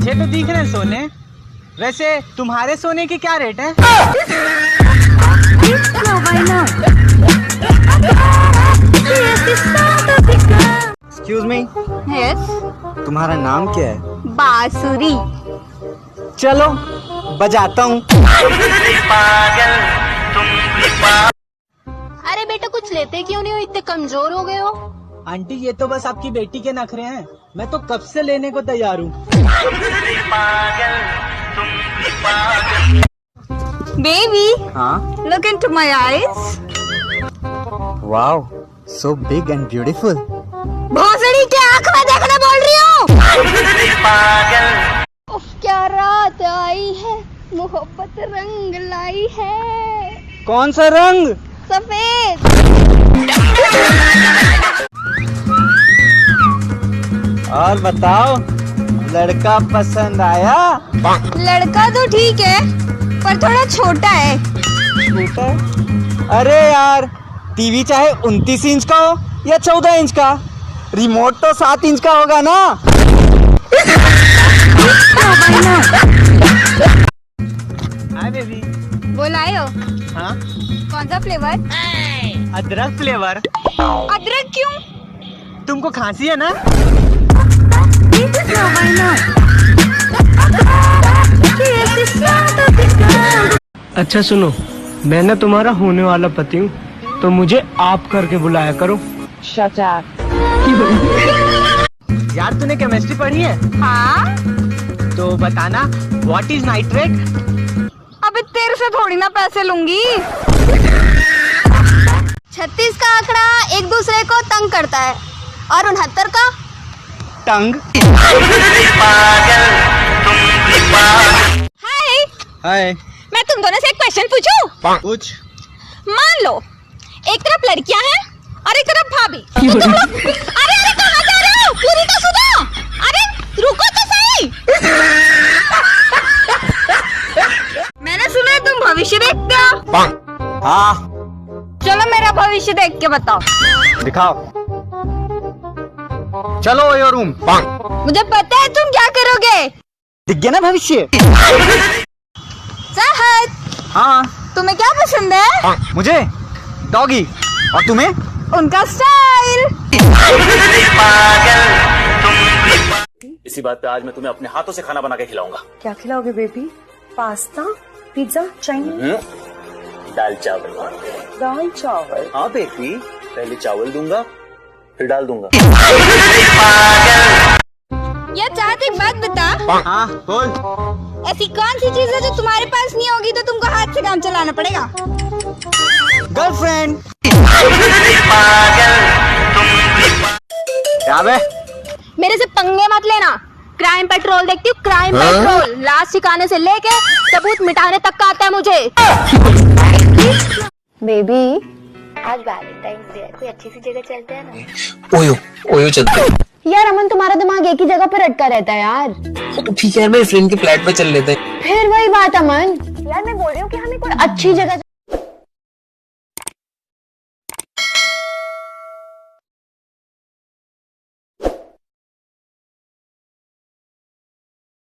अच्छे तो दिख रहे हैं सोने। वैसे तुम्हारे सोने की क्या रेट है? एक्सक्यूज मी, यस, तुम्हारा नाम क्या है? बांसुरी। चलो बजाता हूँ। अरे बेटा कुछ लेते क्यों नहीं हो, इतने कमजोर हो गए हो। आंटी ये तो बस आपकी बेटी के नखरे हैं, मैं तो कब से लेने को तैयार हूँ। बेबी, हाँ, look into my eyes. Wow, so big and beautiful. भोसड़ी के आंख में देखने बोल रही हो। उफ, क्या रात आई है, मोहब्बत रंग लाई है। कौन सा रंग? सफेद। और बताओ, लड़का पसंद आया? लड़का तो ठीक है पर थोड़ा छोटा है। छोटा? अरे यार, टीवी चाहे 29 इंच का हो या 14 इंच का, रिमोट तो 7 इंच का होगा ना। Hi baby. बोलाए हो? हाँ, कौन सा फ्लेवर? अदरक फ्लेवर। अदरक क्यों? तुमको खांसी है ना? अच्छा सुनो, मैं ना तुम्हारा होने वाला पति हूँ, तो मुझे आप करके बुलाया करो। Shut up. यार तूने केमिस्ट्री पढ़ी है? हाँ? तो बताना, व्हाट इज नाइट्रेट? अबे तेरे से थोड़ी ना पैसे लूंगी। 36 का आंकड़ा एक दूसरे को तंग करता है और 69 का टंग। हाय, हाय। मैं तुम दोनों से एक क्वेश्चन पूछूं? पूछ। मान लो एक तरफ लड़कियां हैं और एक तरफ भाभी, तो तुम लोग अरे अरे कहाँ जा रहे हो? पूरी तो सुनो। अरे रुको तो सही। मैंने सुना है तुम भविष्य देखते हो। हाँ, चलो मेरा भविष्य देख के बताओ। दिखाओ। चलो योर रूम। मुझे पता है तुम क्या करोगे। दिख गया ना भविष्य? चाहत, हाँ। तुम्हें क्या पसंद है? मुझे डॉगी। और तुम्हें? उनका स्टाइल। इसी बात पे आज मैं तुम्हें अपने हाथों से खाना बना के खिलाऊंगा। क्या खिलाओगे बेबी? Pasta, pizza, Chinese? दाल चावल। दाल चावल? हाँ बेबी, पहले चावल दूंगा फिर डाल दूंगा। या चाहत एक बात बता, हाँ बोल। ऐसी कौन सी चीज है जो तुम्हारे पास नहीं होगी तो तुमको हाथ से काम चलाना पड़ेगा? गर्लफ्रेंड। क्या बे? मेरे से पंगे मत लेना। क्राइम पेट्रोल देखती हूँ, क्राइम पेट्रोल। लाश सिखाने से लेके सबूत मिटाने तक का आता है मुझे। बेबी, आज वैलेंटाइंस डे है, कोई अच्छी सी जगह चलते हैं ना। ओयो ओयो चलते हैं। यार अमन तुम्हारा दिमाग एक ही जगह पर अटका रहता है यार। तो ठीक है यार, मेरे फ्रेंड के फ्लैट पे चल लेते हैं। फिर वही बात अमन, यार मैं बोल रही हूँ कि हमें कोई अच्छी जगह